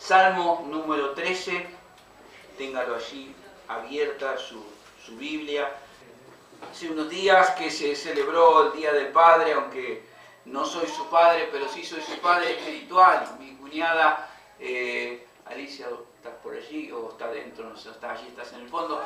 Salmo número 13, téngalo allí abierta su Biblia. Hace unos días que se celebró el Día del Padre, aunque no soy su padre, pero sí soy su padre espiritual. Mi cuñada Alicia, ¿estás por allí o está dentro? No sé, está allí, estás en el fondo.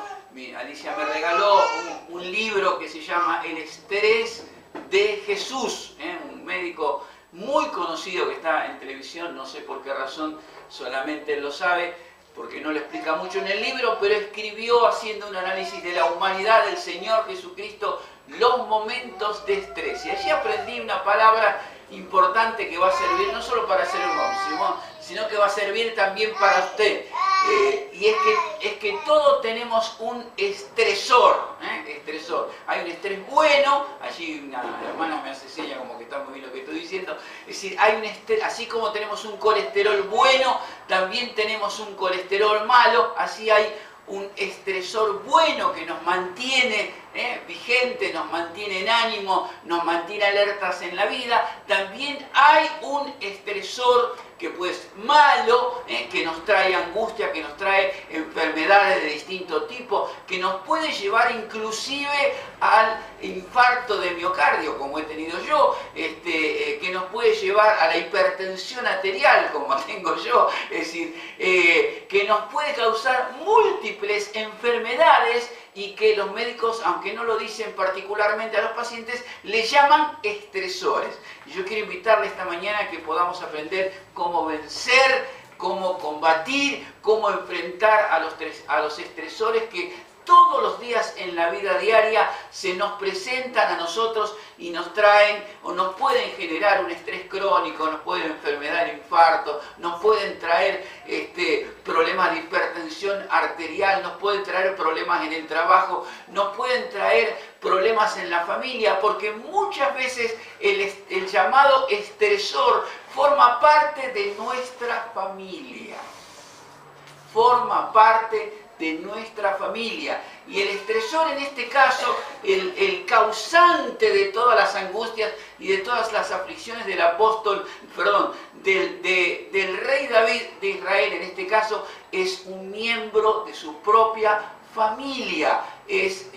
Alicia me regaló un libro que se llama El estrés de Jesús, un médico muy conocido que está en televisión, no sé por qué razón, solamente él lo sabe, porque no lo explica mucho en el libro, pero escribió haciendo un análisis de la humanidad del Señor Jesucristo, los momentos de estrés. Y allí aprendí una palabra importante que va a servir no solo para hacer un hombre, sino que va a servir también para usted. Y es que todos tenemos un estresor, estresor. Hay un estrés bueno, allí una hermana me hace señas como que está muy bien lo que estoy diciendo. Es decir, hay un estrés, así como tenemos un colesterol bueno, también tenemos un colesterol malo, así hay un estresor bueno que nos mantiene vigente, nos mantiene en ánimo, nos mantiene alertas en la vida. También hay un estresor que pues malo, que nos trae angustia, que nos trae enfermedades de distinto tipo, que nos puede llevar inclusive al infarto de miocardio, como he tenido yo, que nos puede llevar a la hipertensión arterial, como tengo yo, es decir, que nos puede causar múltiples enfermedades y que los médicos, aunque no lo dicen particularmente a los pacientes, le llaman estresores. Y yo quiero invitarle esta mañana a que podamos aprender cómo vencer, cómo combatir, cómo enfrentar a los estresores que todos los días en la vida diaria se nos presentan a nosotros y nos traen o nos pueden generar un estrés crónico, nos pueden enfermedad de infarto, nos pueden traer problemas de hipertensión arterial, nos pueden traer problemas en el trabajo, nos pueden traer problemas en la familia, porque muchas veces el llamado estresor forma parte de nuestra familia. Forma parte de nuestra familia. Y el estresor en este caso, el causante de todas las angustias y de todas las aflicciones del del rey David de Israel, en este caso, es un miembro de su propia familia. Es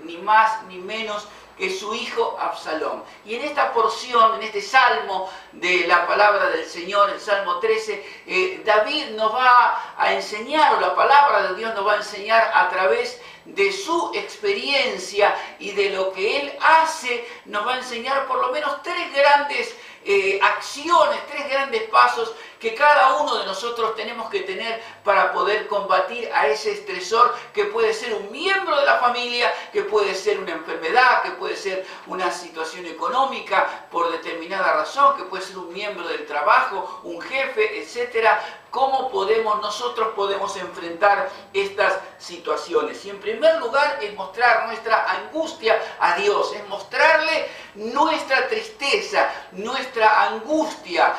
ni más ni menos que su hijo Absalón. Y en esta porción, en este salmo de la palabra del Señor, el Salmo 13, David nos va a enseñar, o la palabra de Dios nos va a enseñar a través de su experiencia y de lo que él hace, nos va a enseñar por lo menos tres grandes acciones, tres grandes pasos que cada uno de nosotros tenemos que tener para poder combatir a ese estresor que puede ser un miembro de la familia, que puede ser una enfermedad, que puede ser una situación económica por determinada razón, que puede ser un miembro del trabajo, un jefe, etcétera. ¿Cómo nosotros podemos enfrentar estas situaciones? Y en primer lugar es mostrar nuestra angustia a Dios, es mostrarle nuestra tristeza, nuestra angustia,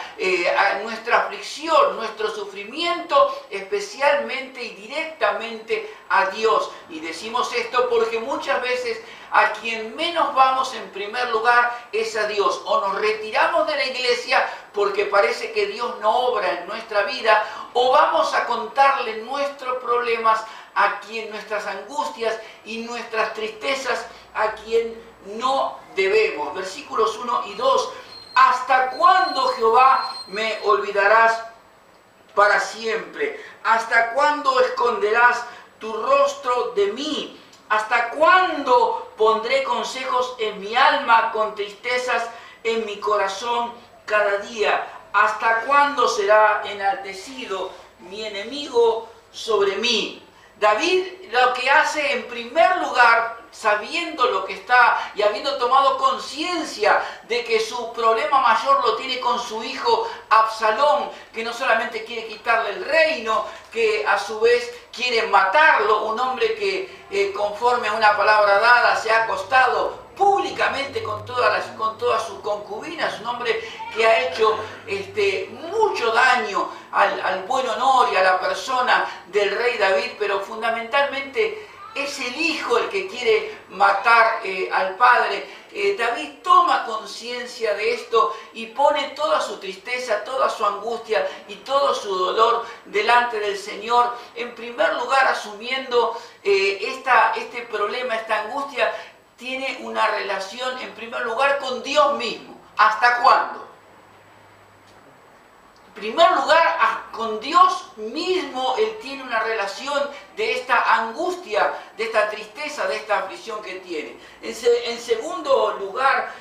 nuestra aflicción, nuestro sufrimiento, especialmente y directamente a Dios. Y decimos esto porque muchas veces a quien menos vamos en primer lugar es a Dios. O nos retiramos de la iglesia porque parece que Dios no obra en nuestra vida, o vamos a contarle nuestros problemas a quien, nuestras angustias y nuestras tristezas, a quien no debemos. Versículos 1 y 2. ¿Hasta cuándo, Jehová, me olvidarás para siempre? ¿Hasta cuándo esconderás tu rostro de mí? ¿Hasta cuándo pondré consejos en mi alma con tristezas en mi corazón cada día? ¿Hasta cuándo será enaltecido mi enemigo sobre mí? David lo que hace en primer lugar, sabiendo lo que está y habiendo tomado conciencia de que su problema mayor lo tiene con su hijo Absalón, que no solamente quiere quitarle el reino, que a su vez quiere matarlo, un hombre que conforme a una palabra dada se ha acostado públicamente con todas sus concubinas, un hombre que ha hecho mucho daño al buen honor y a la persona del rey David, pero fundamentalmente es el hijo el que quiere matar al padre. David toma conciencia de esto y pone toda su tristeza, toda su angustia y todo su dolor delante del Señor. En primer lugar, asumiendo este problema, esta angustia, tiene una relación en primer lugar con Dios mismo. ¿Hasta cuándo? En primer lugar, con Dios mismo él tiene una relación de esta angustia, de esta tristeza, de esta aflicción que tiene. En segundo lugar,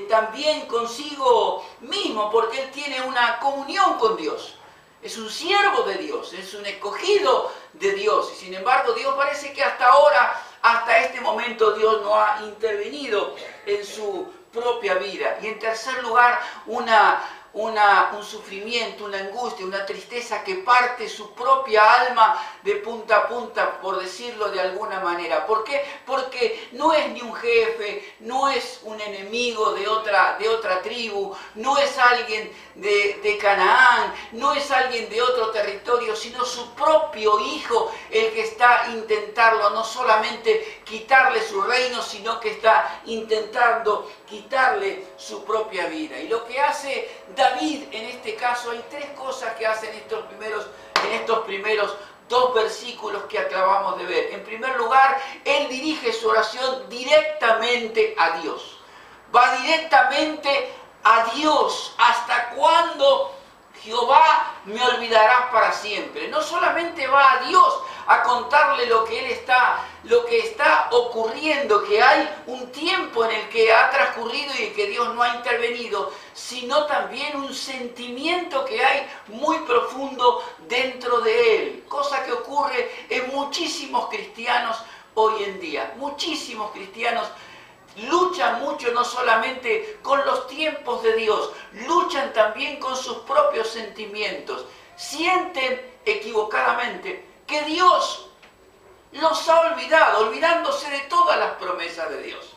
también consigo mismo, porque él tiene una comunión con Dios. Es un siervo de Dios, es un escogido de Dios. Y sin embargo, Dios parece que hasta ahora, hasta este momento, Dios no ha intervenido en su propia vida. Y en tercer lugar, un sufrimiento, una angustia, una tristeza que parte su propia alma de punta a punta, por decirlo de alguna manera. ¿Por qué? Porque no es ni un jefe, no es un enemigo de otra tribu, no es alguien de Canaán, no es alguien de otro territorio, sino su propio hijo el que está intentando no solamente quitarle su reino, sino que está intentando quitarle su propia vida. Y lo que hace David en este caso, hay tres cosas que hace en estos primeros 2 versículos que acabamos de ver. En primer lugar, él dirige su oración directamente a Dios. Va directamente a Dios. ¿Hasta cuándo, Jehová, me olvidarás para siempre? No solamente va a Dios a contarle lo que está ocurriendo, que hay un tiempo en el que ha transcurrido y en que Dios no ha intervenido, sino también un sentimiento que hay muy profundo dentro de él, cosa que ocurre en muchísimos cristianos hoy en día. Muchísimos cristianos luchan mucho no solamente con los tiempos de Dios, luchan también con sus propios sentimientos. Sienten equivocadamente que Dios los ha olvidado, olvidándose de todas las promesas de Dios.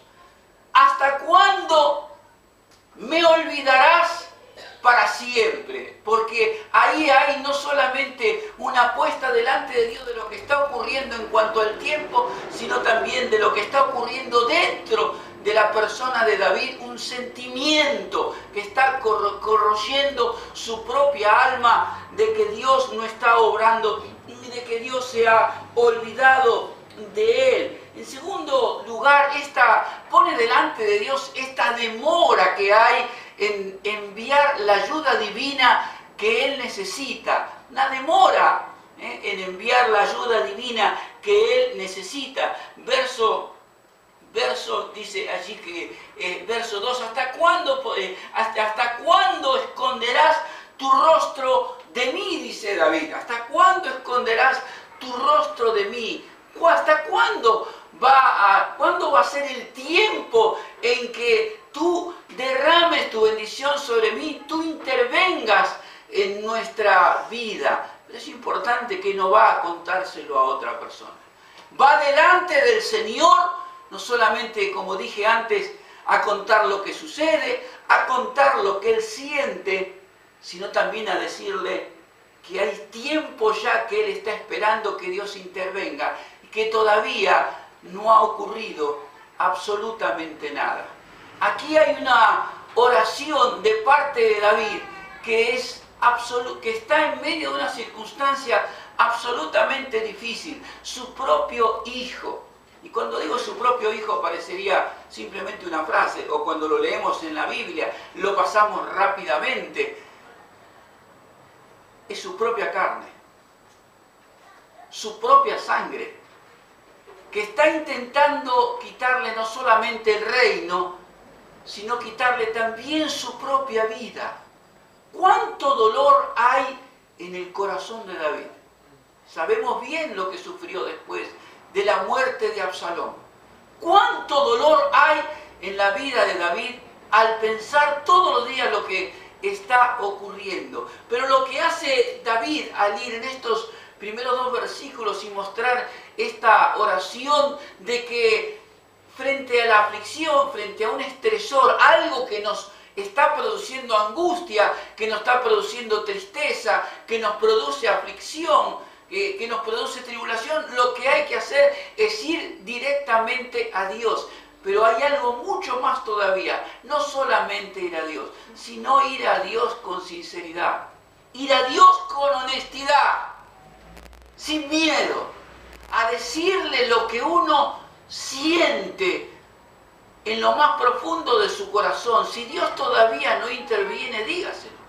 ¿Hasta cuándo me olvidarás para siempre? Porque ahí hay no solamente una puesta delante de Dios de lo que está ocurriendo en cuanto al tiempo, sino también de lo que está ocurriendo dentro de la persona de David, un sentimiento que está corroyendo su propia alma de que Dios no está obrando y de que Dios se ha olvidado de él. En segundo lugar, pone delante de Dios esta demora que hay en enviar la ayuda divina que él necesita. Una demora en enviar la ayuda divina que él necesita. Verso dice allí que, verso 2, ¿hasta cuándo esconderás tu rostro de mí? Dice David. ¿Hasta cuándo esconderás tu rostro de mí? ¿Hasta cuándo va a ser el tiempo en que tú derrames tu bendición sobre mí, tú intervengas en nuestra vida? Pero es importante que no va a contárselo a otra persona. Va delante del Señor, no solamente, como dije antes, a contar lo que sucede, a contar lo que él siente, sino también a decirle que hay tiempo ya que él está esperando que Dios intervenga y que todavía no ha ocurrido absolutamente nada. Aquí hay una oración de parte de David que está en medio de una circunstancia absolutamente difícil. Su propio hijo. Y cuando digo su propio hijo parecería simplemente una frase, o cuando lo leemos en la Biblia lo pasamos rápidamente. Es su propia carne, su propia sangre, que está intentando quitarle no solamente el reino, sino quitarle también su propia vida. ¿Cuánto dolor hay en el corazón de David? Sabemos bien lo que sufrió después de la muerte de Absalón. ¿Cuánto dolor hay en la vida de David al pensar todos los días lo que está ocurriendo? Pero lo que hace David al ir en estos primeros 2 versículos y mostrar esta oración de que frente a la aflicción, frente a un estresor, algo que nos está produciendo angustia, que nos está produciendo tristeza, que nos produce aflicción, que nos produce tribulación, lo que hay que hacer es ir directamente a Dios. Pero hay algo mucho más todavía. No solamente ir a Dios, sino ir a Dios con sinceridad. Ir a Dios con honestidad, sin miedo, a decirle lo que uno siente en lo más profundo de su corazón. Si Dios todavía no interviene, dígaselo.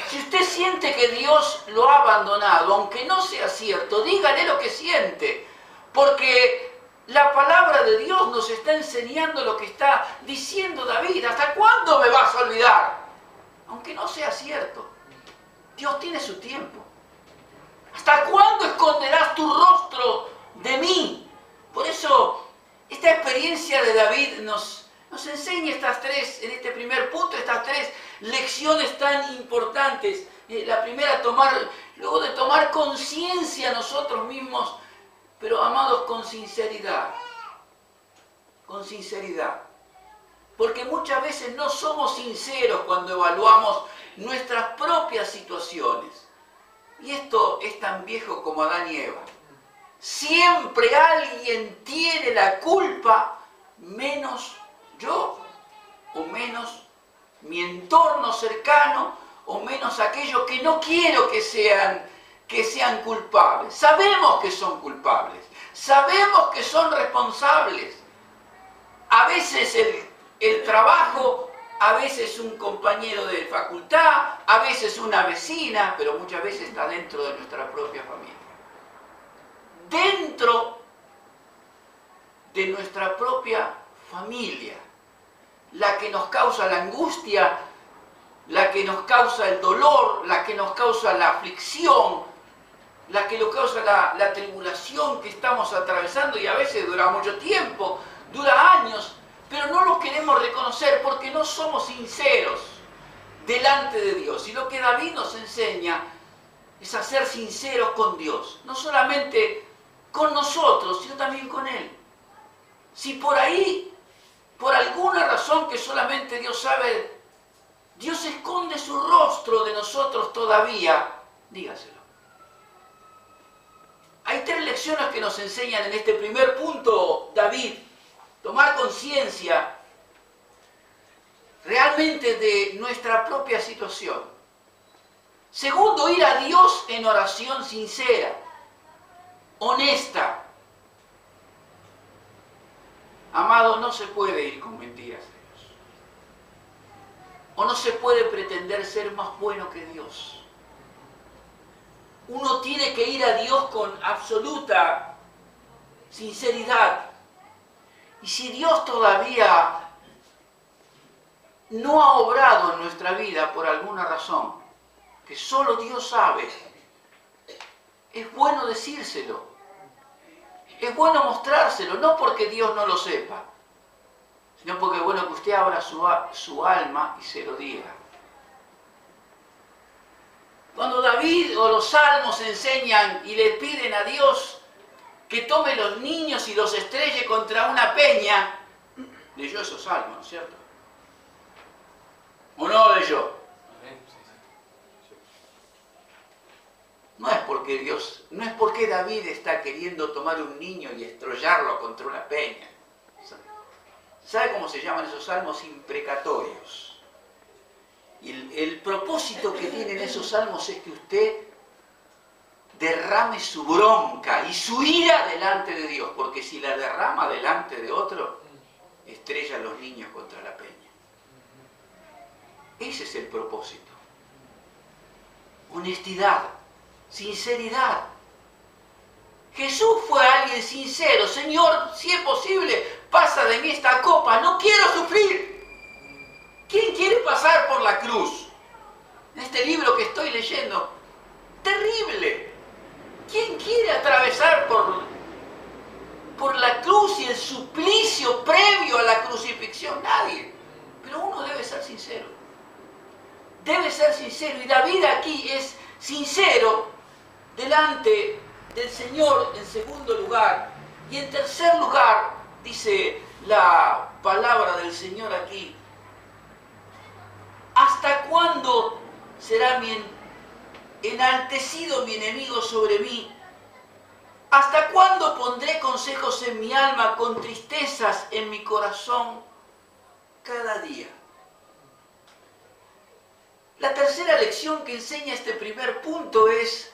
Si usted siente que Dios lo ha abandonado, aunque no sea cierto, dígale lo que siente. Porque la palabra de Dios nos está enseñando lo que está diciendo David. ¿Hasta cuándo me vas a olvidar? Aunque no sea cierto. Dios tiene su tiempo. ¿Hasta cuándo esconderás tu rostro de mí? Por eso, esta experiencia de David nos enseña en este primer punto, estas tres lecciones tan importantes. La primera, luego de tomar conciencia nosotros mismos, pero amados, con sinceridad. Con sinceridad. Porque muchas veces no somos sinceros cuando evaluamos nuestras propias situaciones. Y esto es tan viejo como Adán y Eva. Siempre alguien tiene la culpa, menos yo, o menos mi entorno cercano, o menos aquellos que no quiero que sean culpables. Sabemos que son culpables, sabemos que son responsables. A veces el trabajo, a veces un compañero de facultad, a veces una vecina, pero muchas veces está dentro de nuestra propia familia. Dentro de nuestra propia familia, la que nos causa la angustia, la que nos causa el dolor, la que nos causa la aflicción, la que nos causa la tribulación que estamos atravesando, y a veces dura mucho tiempo, dura años, pero no lo queremos reconocer porque no somos sinceros delante de Dios. Y lo que David nos enseña es a ser sinceros con Dios, no solamente con nosotros, sino también con Él. Si por ahí, por alguna razón que solamente Dios sabe, Dios esconde su rostro de nosotros todavía, dígaselo. Hay tres lecciones que nos enseñan en este primer punto, David. Tomar conciencia realmente de nuestra propia situación. Segundo, ir a Dios en oración sincera, honesta. Amado, no se puede ir con mentiras a Dios. O no se puede pretender ser más bueno que Dios. Uno tiene que ir a Dios con absoluta sinceridad. Y si Dios todavía no ha obrado en nuestra vida por alguna razón, que solo Dios sabe, es bueno decírselo. Es bueno mostrárselo, no porque Dios no lo sepa, sino porque es bueno que usted abra su alma y se lo diga. Cuando David o los salmos enseñan y le piden a Dios que tome los niños y los estrelle contra una peña, leyó esos salmos, ¿no es cierto? ¿O no leyó? No es porque David está queriendo tomar un niño y estrellarlo contra una peña. ¿Sabe cómo se llaman esos salmos? Imprecatorios. Y el propósito que tienen esos salmos es que usted derrame su bronca y su ira delante de Dios, porque si la derrama delante de otro, estrella a los niños contra la peña. Ese es el propósito. Honestidad, sinceridad. Jesús fue alguien sincero. Señor, si es posible, pasa de mí esta copa, no quiero sufrir. ¿Quién quiere pasar por la cruz? En este libro que estoy leyendo, terrible. ¿Quién quiere atravesar por la cruz y el suplicio previo a la crucifixión? Nadie. Pero uno debe ser sincero. Debe ser sincero. Y David aquí es sincero delante del Señor en segundo lugar. Y en tercer lugar, dice la palabra del Señor aquí, ¿hasta cuándo será enaltecido mi enemigo sobre mí? ¿Hasta cuándo pondré consejos en mi alma con tristezas en mi corazón cada día? La tercera lección que enseña este primer punto es: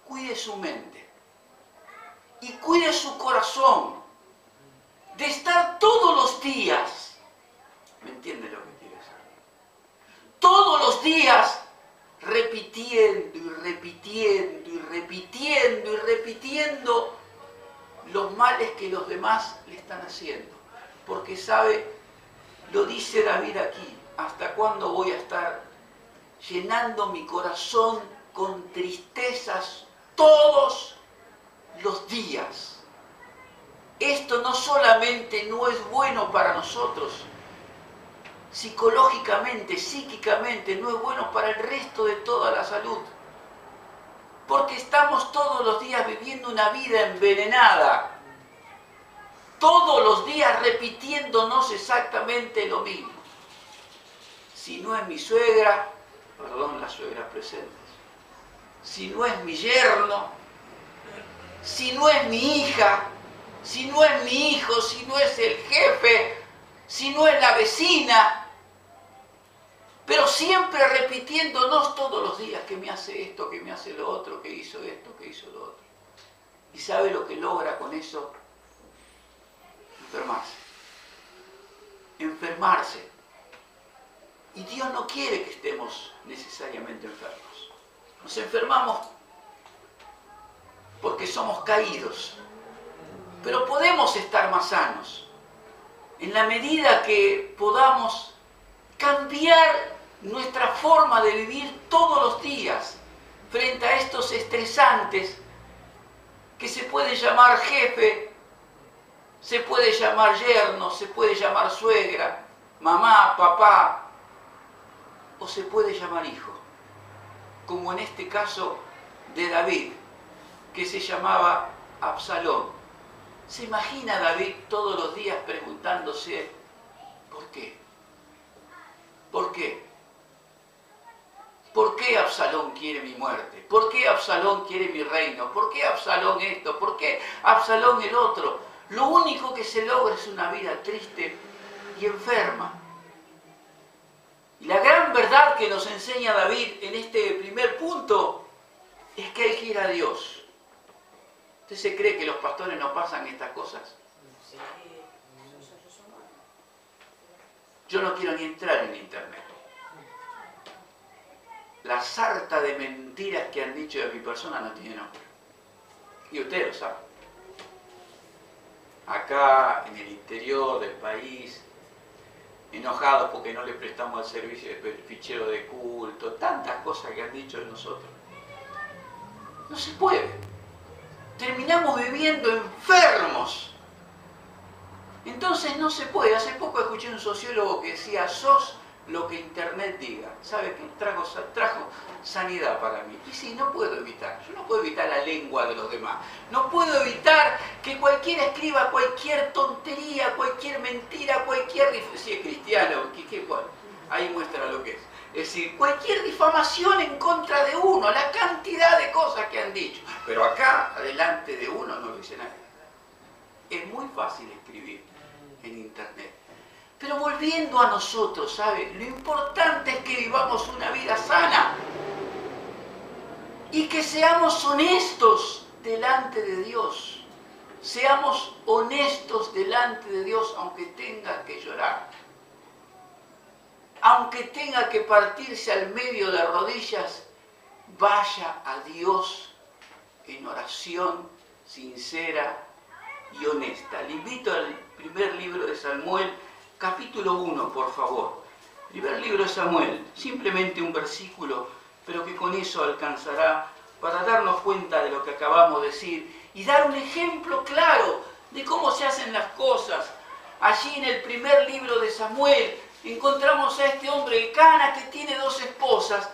cuide su mente y cuide su corazón de estar todos los días, ¿me entiende lo que quiero decir? Todos los días repitiendo y repitiendo y repitiendo y repitiendo los males que los demás le están haciendo. Porque sabe, lo dice David aquí: ¿hasta cuándo voy a estar llenando mi corazón con tristezas todos los días? Esto no solamente no es bueno para nosotros, psicológicamente, psíquicamente, no es bueno para el resto de toda la salud. Porque estamos todos los días viviendo una vida envenenada. Todos los días repitiéndonos exactamente lo mismo. Si no es mi suegra, perdón, las suegras presentes, si no es mi yerno, si no es mi hija, si no es mi hijo, si no es el jefe, si no es la vecina, pero siempre repitiéndonos todos los días que me hace esto, que me hace lo otro, que hizo esto, que hizo lo otro. ¿Y sabe lo que logra con eso? Enfermarse. Enfermarse. Y Dios no quiere que estemos necesariamente enfermos. Nos enfermamos porque somos caídos. Pero podemos estar más sanos en la medida que podamos cambiar nuestra forma de vivir todos los días frente a estos estresantes que se puede llamar jefe, se puede llamar yerno, se puede llamar suegra, mamá, papá, o se puede llamar hijo, como en este caso de David, que se llamaba Absalón. ¿Se imagina David todos los días preguntándose: ¿por qué? ¿Por qué? ¿Por qué Absalón quiere mi muerte? ¿Por qué Absalón quiere mi reino? ¿Por qué Absalón esto? ¿Por qué Absalón el otro? Lo único que se logra es una vida triste y enferma. Y la gran verdad que nos enseña David en este primer punto es que hay que ir a Dios. ¿Usted se cree que los pastores no pasan estas cosas? Yo no quiero ni entrar en internet. La sarta de mentiras que han dicho de mi persona no tiene nombre. Y usted lo sabe. Acá, en el interior del país, enojados porque no le prestamos el servicio de fichero de culto, tantas cosas que han dicho de nosotros. No se puede. Terminamos viviendo enfermos. Entonces no se puede. Hace poco escuché un sociólogo que decía: sos lo que internet diga. ¿Sabe qué? Trajo sanidad para mí. Y sí, no puedo evitar. Yo no puedo evitar la lengua de los demás. No puedo evitar que cualquiera escriba cualquier tontería, cualquier mentira, cualquier... Si es cristiano, bueno, ahí muestra lo que es. Es decir, cualquier difamación en contra de uno, la cantidad de cosas que han dicho. Pero acá, adelante de uno, no lo dice nadie. Es muy fácil escribir en internet. Pero volviendo a nosotros, ¿sabe? Lo importante es que vivamos una vida sana y que seamos honestos delante de Dios. Seamos honestos delante de Dios, aunque tenga que llorar, aunque tenga que partirse al medio de rodillas. Vaya a Dios en oración sincera y honesta. Le invito al primer libro de Samuel, capítulo 1, por favor. Primer libro de Samuel, simplemente un versículo, pero que con eso alcanzará para darnos cuenta de lo que acabamos de decir y dar un ejemplo claro de cómo se hacen las cosas. Allí en el primer libro de Samuel encontramos a este hombre Elcana, que tiene dos esposas,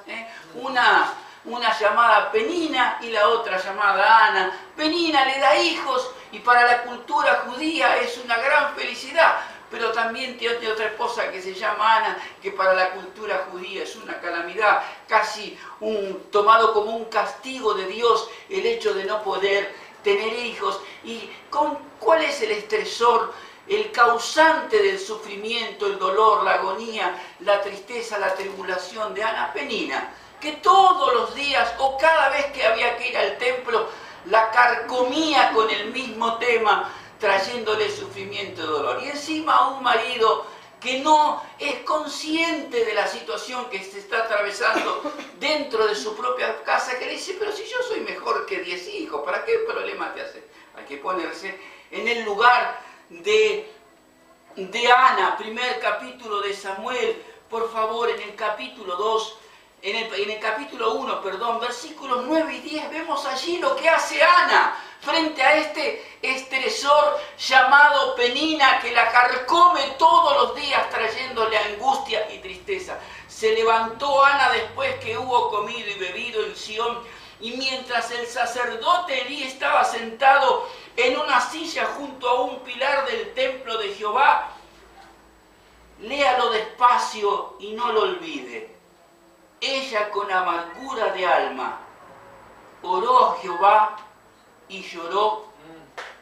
una llamada Penina y la otra llamada Ana. Penina le da hijos y para la cultura judía es una gran felicidad, pero también tiene otra esposa que se llama Ana, que para la cultura judía es una calamidad, casi tomado como un castigo de Dios el hecho de no poder tener hijos. ¿Y cuál es el estresor, el causante del sufrimiento, el dolor, la agonía, la tristeza, la tribulación de Ana? Penina, que todos los días o cada vez que había que ir al templo, la carcomía con el mismo tema, trayéndole sufrimiento y dolor. Y encima un marido que no es consciente de la situación que se está atravesando dentro de su propia casa, que le dice, pero si yo soy mejor que 10 hijos, ¿para qué problema te hace? Hay que ponerse en el lugar de Ana, primer capítulo de Samuel, por favor, en el capítulo 2, en el capítulo 1, perdón, versículos 9 y 10, vemos allí lo que hace Ana frente a este estresor llamado Penina, que la carcome todos los días trayéndole angustia y tristeza. Se levantó Ana después que hubo comido y bebido en Sión, y mientras el sacerdote Elí estaba sentado en una silla junto a un pilar del templo de Jehová, léalo despacio y no lo olvide. Ella con amargura de alma oró a Jehová y lloró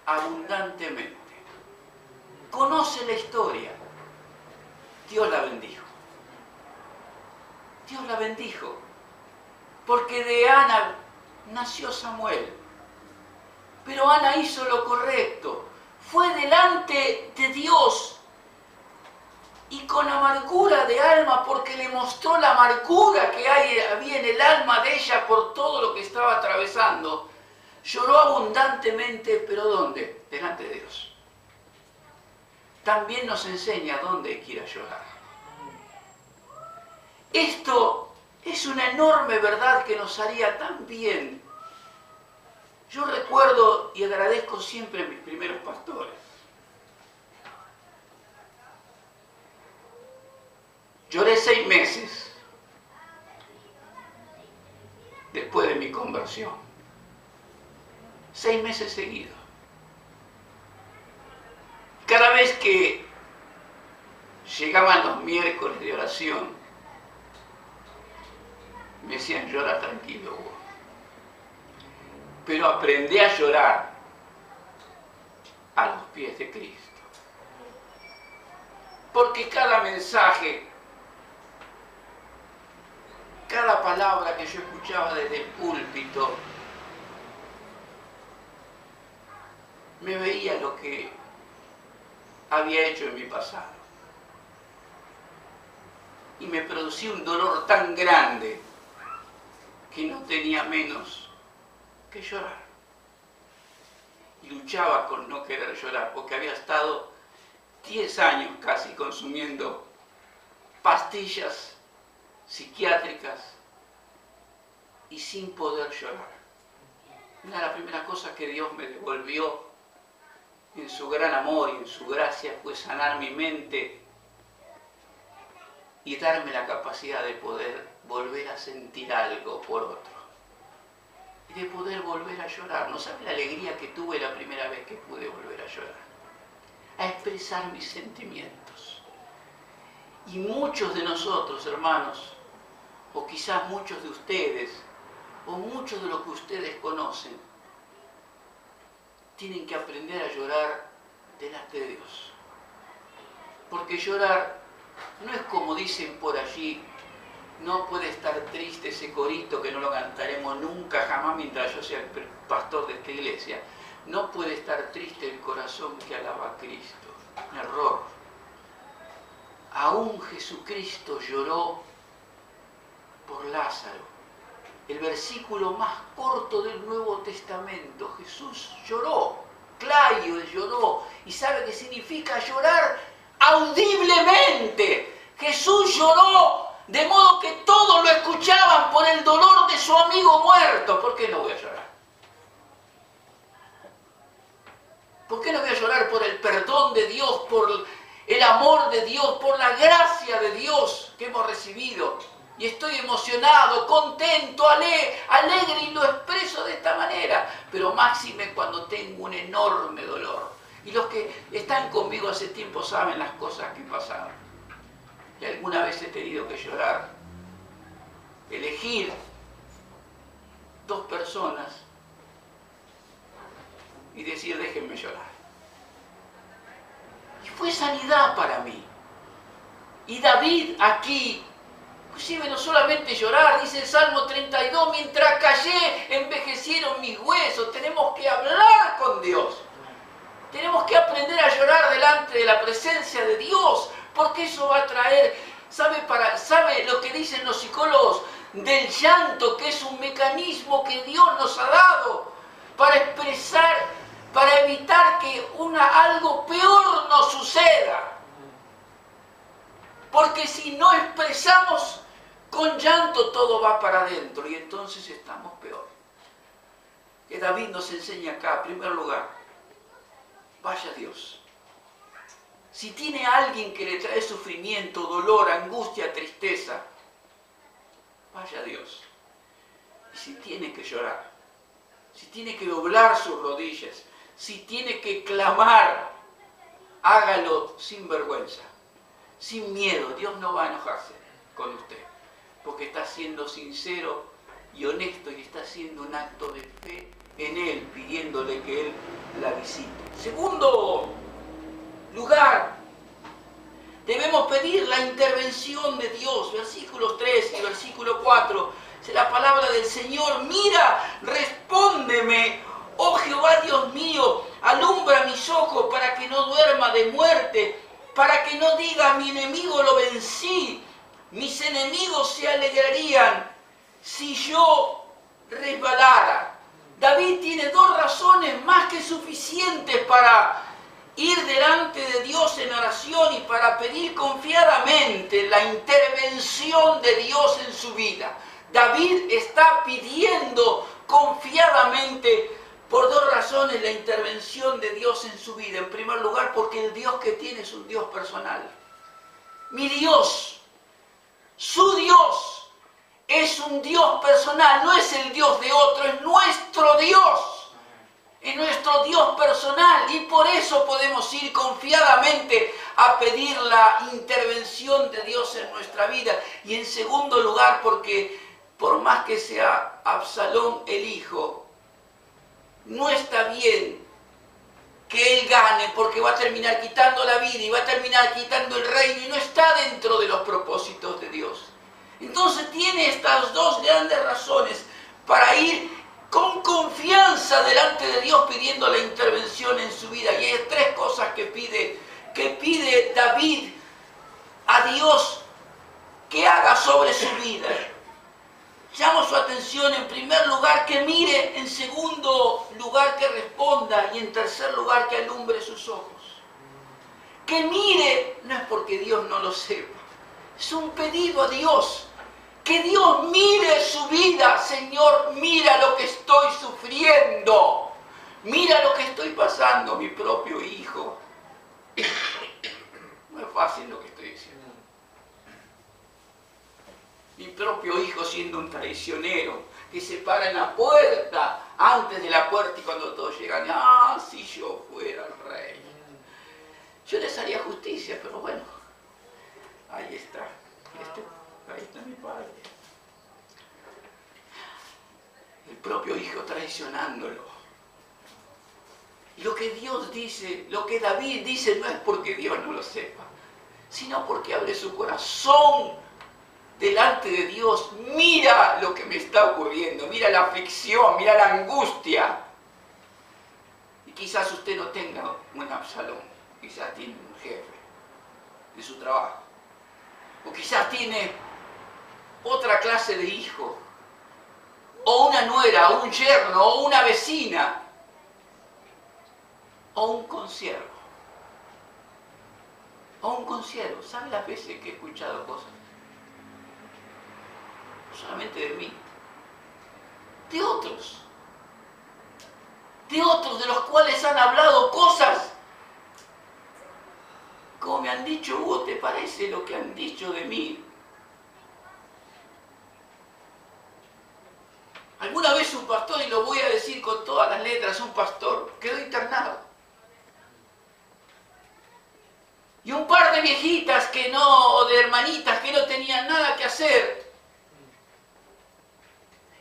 abundantemente. Conoce la historia. Dios la bendijo. Dios la bendijo. Porque de Ana nació Samuel. Pero Ana hizo lo correcto. Fue delante de Dios y con amargura de alma, porque le mostró la amargura que había en el alma de ella por todo lo que estaba atravesando. Lloró abundantemente, pero ¿dónde? Delante de Dios. También nos enseña dónde hay que ir a llorar. Esto es una enorme verdad que nos haría tan bien. Yo recuerdo y agradezco siempre a mis primeros pastores. Lloré 6 meses después de mi conversión. 6 meses seguidos. Cada vez que llegaban los miércoles de oración, me decían, llora tranquilo, Hugo. Pero aprendí a llorar a los pies de Cristo. Porque cada mensaje, cada palabra que yo escuchaba desde el púlpito, me veía lo que había hecho en mi pasado. Y me producía un dolor tan grande que no tenía menos que llorar. Y luchaba con no querer llorar, porque había estado 10 años casi consumiendo pastillas psiquiátricas y sin poder llorar. Una de las primeras cosas que Dios me devolvió en su gran amor y en su gracia fue sanar mi mente y darme la capacidad de poder volver a sentir algo por otro. Y de poder volver a llorar. No sabe la alegría que tuve la primera vez que pude volver a llorar. A expresar mis sentimientos. Y muchos de nosotros, hermanos, o quizás muchos de ustedes, o muchos de los que ustedes conocen, tienen que aprender a llorar delante de Dios. Porque llorar no es como dicen por allí, no puede estar triste ese corito que no lo cantaremos nunca, jamás, mientras yo sea el pastor de esta iglesia. No puede estar triste el corazón que alaba a Cristo. Un error. Aún Jesucristo lloró por Lázaro. El versículo más corto del Nuevo Testamento. Jesús lloró. Claio lloró. ¿Y sabe qué significa llorar? Audiblemente. Jesús lloró de modo que todos lo escuchaban por el dolor de su amigo muerto. ¿Por qué no voy a llorar? ¿Por qué no voy a llorar por el perdón de Dios, por el amor de Dios, por la gracia de Dios que hemos recibido? Y estoy emocionado, contento, alegre y lo expreso de esta manera. Pero máxime cuando tengo un enorme dolor. Y los que están conmigo hace tiempo saben las cosas que pasaron. Y alguna vez he tenido que llorar. Elegir 2 personas y decir, déjenme llorar. Y fue sanidad para mí. Y David aquí, inclusive no solamente llorar, dice el Salmo 32, mientras callé, envejecieron mis huesos. Tenemos que hablar con Dios. Tenemos que aprender a llorar delante de la presencia de Dios, porque eso va a traer, ¿sabe lo que dicen los psicólogos del llanto? Que es un mecanismo que Dios nos ha dado para expresar, para evitar que algo peor nos suceda. Porque si no expresamos con llanto, todo va para adentro y entonces estamos peor. Que David nos enseña acá, en primer lugar, vaya a Dios. Si tiene a alguien que le trae sufrimiento, dolor, angustia, tristeza, vaya a Dios. Y si tiene que llorar, si tiene que doblar sus rodillas, si tiene que clamar, hágalo sin vergüenza, sin miedo. Dios no va a enojarse con usted, porque está siendo sincero y honesto y está haciendo un acto de fe en Él, pidiéndole que Él la visite. Segundo lugar, debemos pedir la intervención de Dios. Versículos 3 y versículo 4, es la palabra del Señor. Mira, respóndeme, oh Jehová Dios mío, alumbra mis ojos para que no duerma de muerte, para que no diga mi enemigo lo vencí, mis enemigos se alegrarían si yo resbalara. David tiene dos razones más que suficientes para ir delante de Dios en oración y para pedir confiadamente la intervención de Dios en su vida. David está pidiendo confiadamente por dos razones la intervención de Dios en su vida. En primer lugar, porque el Dios que tiene es un Dios personal. Mi Dios, su Dios, es un Dios personal, no es el Dios de otro, es nuestro Dios. Es nuestro Dios personal y por eso podemos ir confiadamente a pedir la intervención de Dios en nuestra vida. Y en segundo lugar, porque por más que sea Absalón el hijo, no está bien que él gane, porque va a terminar quitando la vida y va a terminar quitando el reino y no está dentro de los propósitos de Dios. Entonces tiene estas dos grandes razones para ir con confianza delante de Dios pidiendo la intervención en su vida. Y hay tres cosas que pide David a Dios que haga sobre su vida. Llamo su atención en primer lugar que mire, en segundo lugar que responda y en tercer lugar que alumbre sus ojos. Que mire no es porque Dios no lo sepa, es un pedido a Dios. Que Dios mire su vida. Señor, mira lo que estoy sufriendo. Mira lo que estoy pasando, mi propio hijo. No es fácil lo que estoy diciendo. Mi propio hijo siendo un traicionero, que se para en la puerta, antes de la puerta y cuando todos llegan, si yo fuera el rey. Yo les haría justicia, pero bueno, ahí está. Ahí está mi padre. El propio hijo traicionándolo. Y lo que Dios dice, lo que David dice, no es porque Dios no lo sepa, sino porque abre su corazón delante de Dios. Mira lo que me está ocurriendo, mira la aflicción, mira la angustia. Y quizás usted no tenga un Absalón, quizás tiene un jefe de su trabajo, o quizás tiene otra clase de hijo, o una nuera, o un yerno, o una vecina, o un consiervo. O un consiervo. ¿Sabe las veces que he escuchado cosas? No solamente de mí, de otros de los cuales han hablado cosas como me han dicho, Hugo, ¿te parece lo que han dicho de mí? Alguna vez un pastor, y lo voy a decir con todas las letras, un pastor quedó internado. Y un par de viejitas o de hermanitas que no tenían nada que hacer,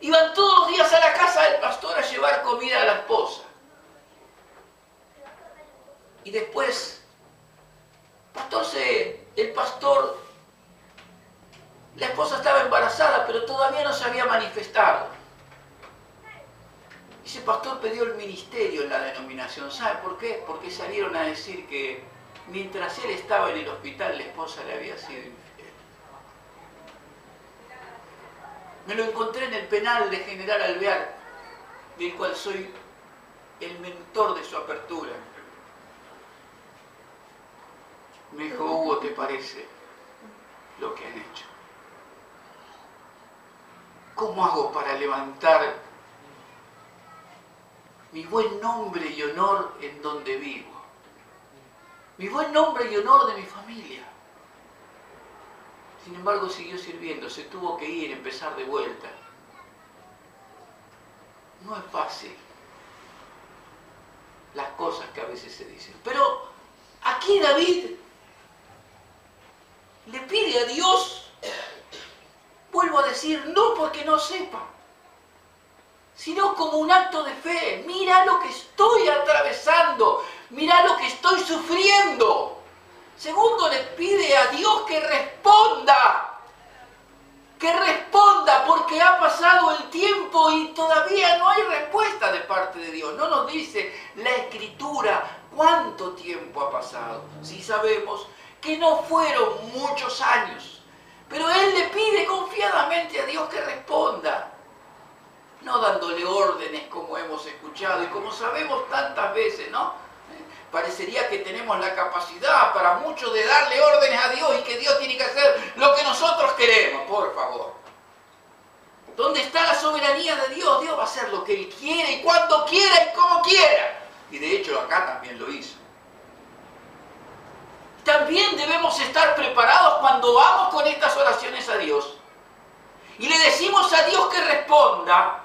iban todos los días a la casa del pastor a llevar comida a la esposa. Y después, el pastor, la esposa estaba embarazada, pero todavía no se había manifestado. Ese pastor pidió el ministerio en la denominación. ¿Sabe por qué? Porque salieron a decir que mientras él estaba en el hospital, la esposa le había sido infiel. Me lo encontré en el penal de General Alvear, del cual soy el mentor de su apertura. Me dijo, Hugo, ¿te parece lo que han hecho? ¿Cómo hago para levantar mi buen nombre y honor en donde vivo? Mi buen nombre y honor de mi familia. Sin embargo, siguió sirviendo, se tuvo que ir, empezar de vuelta. No es fácil las cosas que a veces se dicen. Pero aquí David le pide a Dios, vuelvo a decir, no porque no sepa, sino como un acto de fe. Mira lo que estoy atravesando, mira lo que estoy sufriendo. Segundo, le pide a Dios que responda, porque ha pasado el tiempo y todavía no hay respuesta de parte de Dios. No nos dice la Escritura cuánto tiempo ha pasado. Sí sabemos que no fueron muchos años, pero él le pide confiadamente a Dios que responda, no dándole órdenes como hemos escuchado y como sabemos tantas veces, ¿no? Parecería que tenemos la capacidad para mucho de darle órdenes a Dios y que Dios tiene que hacer lo que nosotros queremos, por favor. ¿Dónde está la soberanía de Dios? Dios va a hacer lo que Él quiere y cuando quiera y como quiera. Y de hecho acá también lo hizo. También debemos estar preparados cuando vamos con estas oraciones a Dios y le decimos a Dios que responda.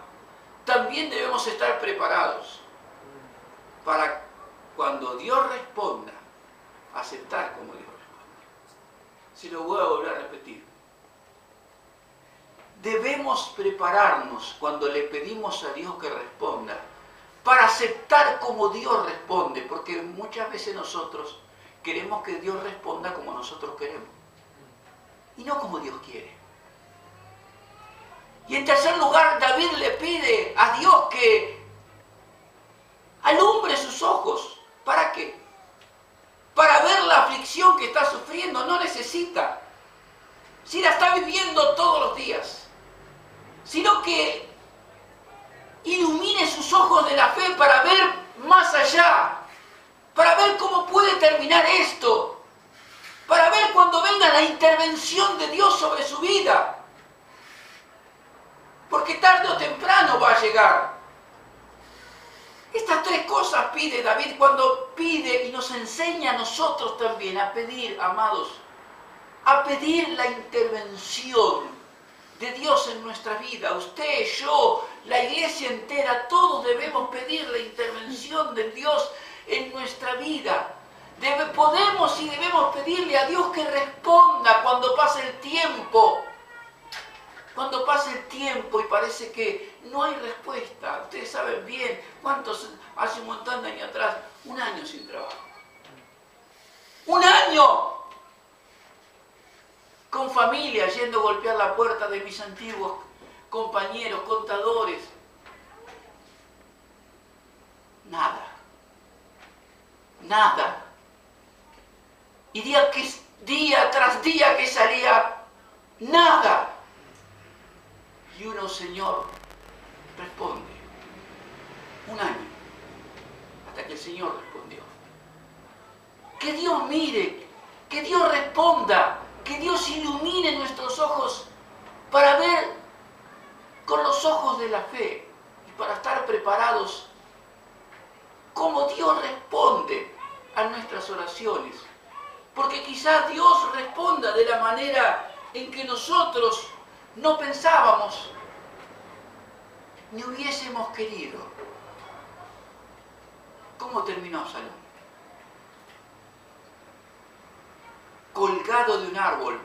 También debemos estar preparados para cuando Dios responda, aceptar como Dios responde. Se lo voy a volver a repetir. Debemos prepararnos cuando le pedimos a Dios que responda para aceptar como Dios responde, porque muchas veces nosotros queremos que Dios responda como nosotros queremos y no como Dios quiere. Y en tercer lugar, David le pide a Dios que alumbre sus ojos. ¿Para qué? Para ver la aflicción que está sufriendo. No necesita, si la está viviendo todos los días, sino que ilumine sus ojos de la fe para ver más allá, para ver cómo puede terminar esto, para ver cuando venga la intervención de Dios sobre su vida, porque tarde o temprano va a llegar. Estas tres cosas pide David cuando pide y nos enseña a nosotros también a pedir, amados, a pedir la intervención de Dios en nuestra vida. Usted, yo, la iglesia entera, todos debemos pedir la intervención de Dios en nuestra vida. Podemos y debemos pedirle a Dios que responda cuando pase el tiempo. Cuando pase el tiempo y parece que no hay respuesta. Ustedes saben bien cuántos hace un montón de años atrás, 1 año sin trabajo. 1 año con familia, yendo a golpear la puerta de mis antiguos compañeros, contadores. Nada. Nada. Y día tras día que salía, nada. Y uno, Señor, responde. 1 año, hasta que el Señor respondió. Que Dios mire, que Dios responda, que Dios ilumine nuestros ojos para ver con los ojos de la fe y para estar preparados como Dios responde a nuestras oraciones. Porque quizás Dios responda de la manera en que nosotros no pensábamos ni hubiésemos querido. ¿Cómo terminó Absalón? Colgado de un árbol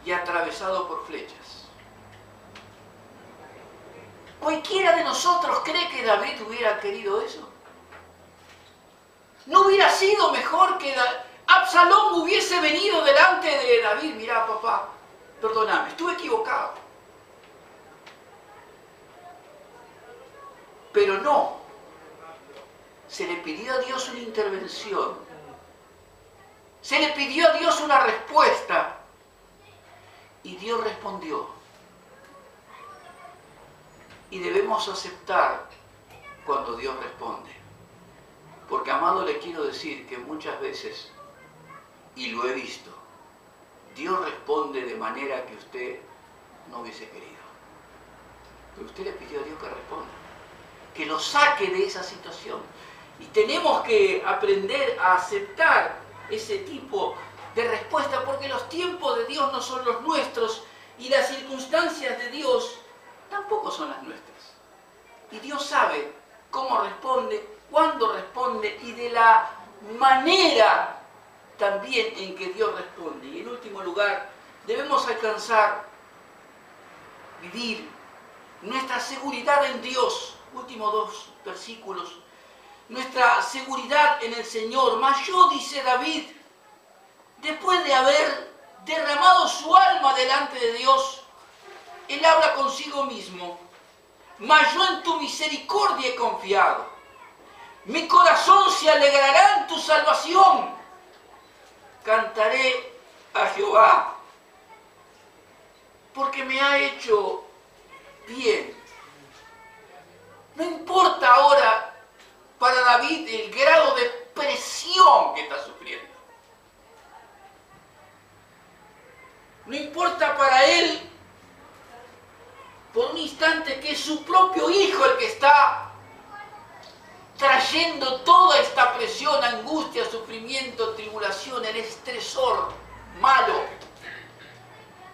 y atravesado por flechas. ¿Cualquiera de nosotros cree que David hubiera querido eso? ¿No hubiera sido mejor que Absalón hubiese venido delante de David? Mirá, papá, perdóname, estuve equivocado. Pero no, se le pidió a Dios una intervención, se le pidió a Dios una respuesta y Dios respondió. Y debemos aceptar cuando Dios responde. Porque, amado, le quiero decir que muchas veces, y lo he visto, Dios responde de manera que usted no hubiese querido. Pero usted le pidió a Dios que responda, que lo saque de esa situación. Y tenemos que aprender a aceptar ese tipo de respuesta, porque los tiempos de Dios no son los nuestros y las circunstancias de Dios tampoco son las nuestras. Y Dios sabe cómo responde, cuándo responde y de la manera también en que Dios responde. Y en último lugar, debemos alcanzar, vivir nuestra seguridad en Dios. Últimos 2 versículos. Nuestra seguridad en el Señor. Mas yo, dice David, después de haber derramado su alma delante de Dios, él habla consigo mismo. Mas yo en tu misericordia he confiado. Mi corazón se alegrará en tu salvación. Cantaré a Jehová, porque me ha hecho bien. No importa ahora para David el grado de presión que está sufriendo. No importa para él por un instante que es su propio hijo el que está trayendo toda esta presión, angustia, sufrimiento, tribulación, el estresor malo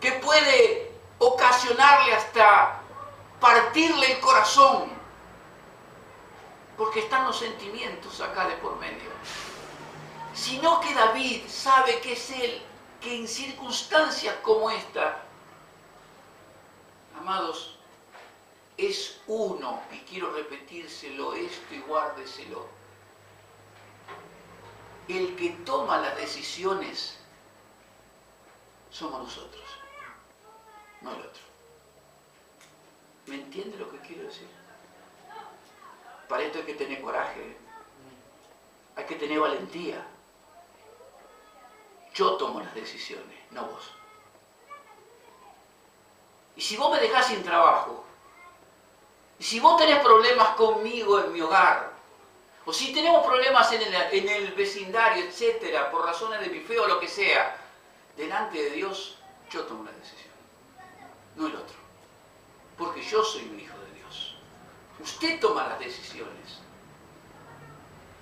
que puede ocasionarle hasta partirle el corazón, porque están los sentimientos acá de por medio. Sino que David sabe que es él que en circunstancias como esta, amados, es uno, y quiero repetírselo esto y guárdeselo, el que toma las decisiones somos nosotros, no el otro. ¿Me entiende lo que quiero decir? Para esto hay que tener coraje, hay que tener valentía. Yo tomo las decisiones, no vos. Y si vos me dejás sin trabajo, y si vos tenés problemas conmigo en mi hogar, o si tenemos problemas en el vecindario, etcétera, por razones de mi fe o lo que sea, delante de Dios, yo tomo la decisión, no el otro. Porque yo soy un hijo de Dios. Usted toma las decisiones.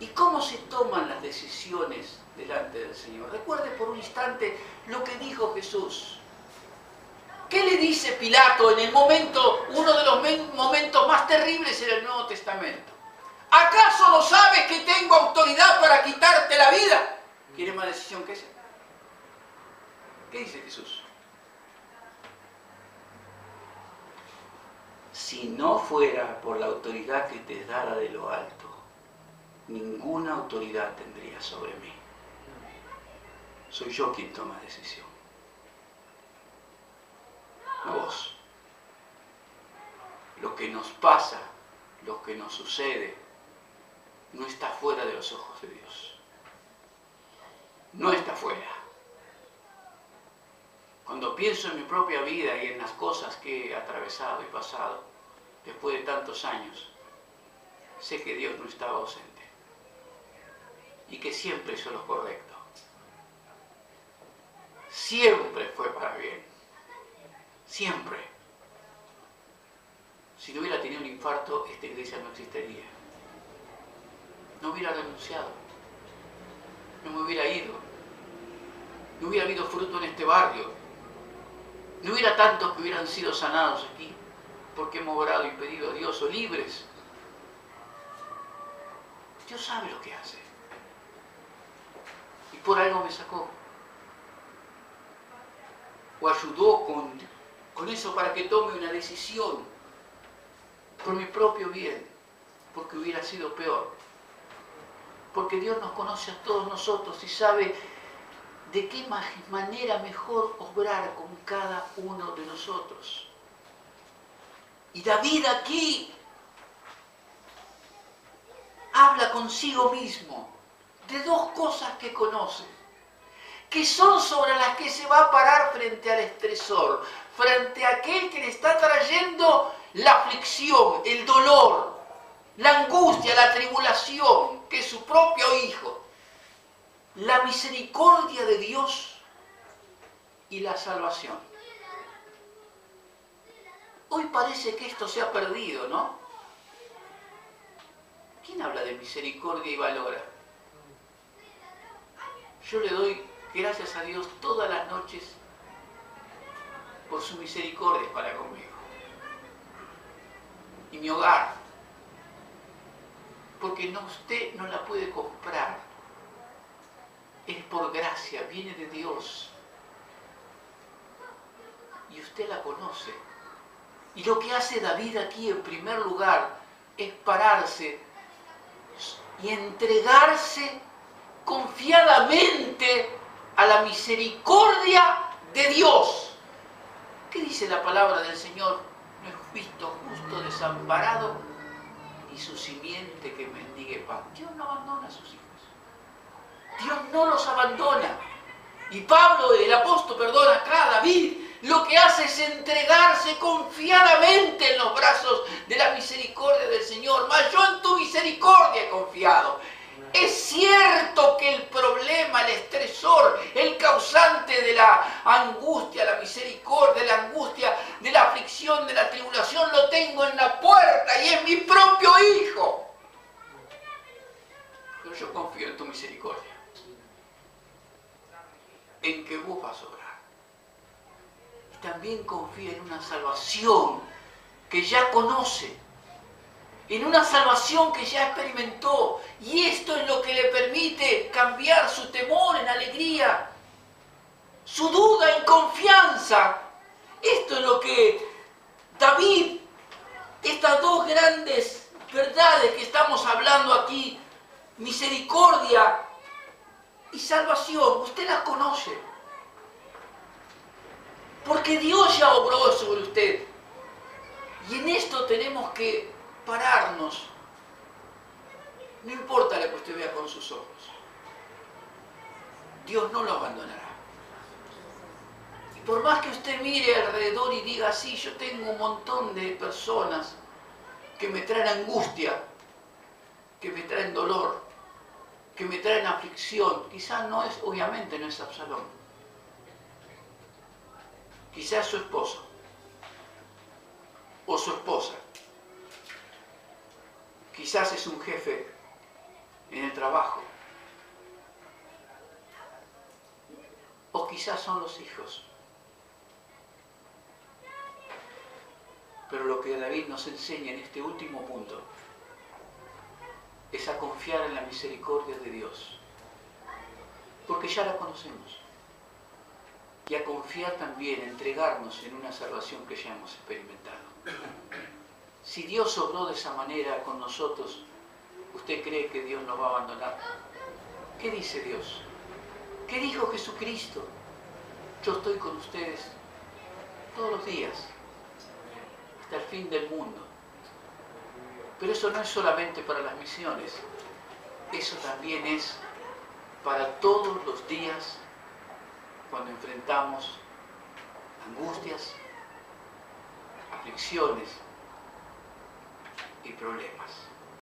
¿Y cómo se toman las decisiones delante del Señor? Recuerde por un instante lo que dijo Jesús. ¿Qué le dice Pilato en el momento, uno de los momentos más terribles en el Nuevo Testamento? ¿Acaso no sabes que tengo autoridad para quitarte la vida? ¿Quieres más decisión que esa? ¿Qué dice Jesús? Si no fuera por la autoridad que te dará de lo alto, ninguna autoridad tendría sobre mí. Soy yo quien toma decisión, no vos. Lo que nos pasa, lo que nos sucede, no está fuera de los ojos de Dios. No está fuera. Cuando pienso en mi propia vida y en las cosas que he atravesado y pasado, después de tantos años, sé que Dios no estaba ausente y que siempre hizo lo correcto. Siempre fue para bien. Siempre. Si no hubiera tenido un infarto, esta iglesia no existiría. No hubiera renunciado. No me hubiera ido. No hubiera habido fruto en este barrio. No hubiera tantos que hubieran sido sanados aquí, porque hemos orado y pedido a Dios, o libres. Dios sabe lo que hace. Y por algo me sacó. O ayudó con eso para que tome una decisión por mi propio bien, porque hubiera sido peor. Porque Dios nos conoce a todos nosotros y sabe de qué manera mejor obrar con cada uno de nosotros. Y David aquí habla consigo mismo de dos cosas que conoce, que son sobre las que se va a parar frente al estresor, frente a aquel que le está trayendo la aflicción, el dolor, la angustia, la tribulación, que es su propio hijo. La misericordia de Dios y la salvación. Hoy parece que esto se ha perdido, ¿no? ¿Quién habla de misericordia y valora? Yo le doy gracias a Dios todas las noches por su misericordia para conmigo. Y mi hogar. Porque usted no la puede comprar. Es por gracia, viene de Dios. Y usted la conoce. Y lo que hace David aquí en primer lugar es pararse y entregarse confiadamente a la misericordia de Dios. ¿Qué dice la palabra del Señor? No es visto justo desamparado ni su simiente que mendigue pan. Dios no abandona a sus hijos. Dios no los abandona. Y Pablo, el apóstol, acá David, lo que hace es entregarse confiadamente en los brazos de la misericordia del Señor. Mas yo en tu misericordia he confiado. Es cierto que el problema, el estresor, el causante de la angustia, la misericordia, de la angustia, de la aflicción, de la tribulación, lo tengo en la puerta y es mi propio hijo. Pero yo confío en tu misericordia, en que vos vas a obrar. Y también confía en una salvación que ya conoce, en una salvación que ya experimentó, y esto es lo que le permite cambiar su temor en alegría, su duda en confianza. Esto es lo que David, estas dos grandes verdades que estamos hablando aquí, misericordia y salvación, usted las conoce. Porque Dios ya obró sobre usted. Y en esto tenemos que pararnos. No importa lo que usted vea con sus ojos. Dios no lo abandonará. Y por más que usted mire alrededor y diga, sí, yo tengo un montón de personas que me traen angustia, que me traen dolor, que me traen aflicción. Quizás no es, obviamente no es Absalón. Quizás su esposo o su esposa. Quizás es un jefe en el trabajo. O quizás son los hijos. Pero lo que David nos enseña en este último punto es a confiar en la misericordia de Dios. Porque ya la conocemos. Y a confiar también, a entregarnos en una salvación que ya hemos experimentado. Si Dios obró de esa manera con nosotros, ¿usted cree que Dios nos va a abandonar? ¿Qué dice Dios? ¿Qué dijo Jesucristo? Yo estoy con ustedes todos los días, hasta el fin del mundo. Pero eso no es solamente para las misiones, eso también es para todos los días cuando enfrentamos angustias, aflicciones y problemas.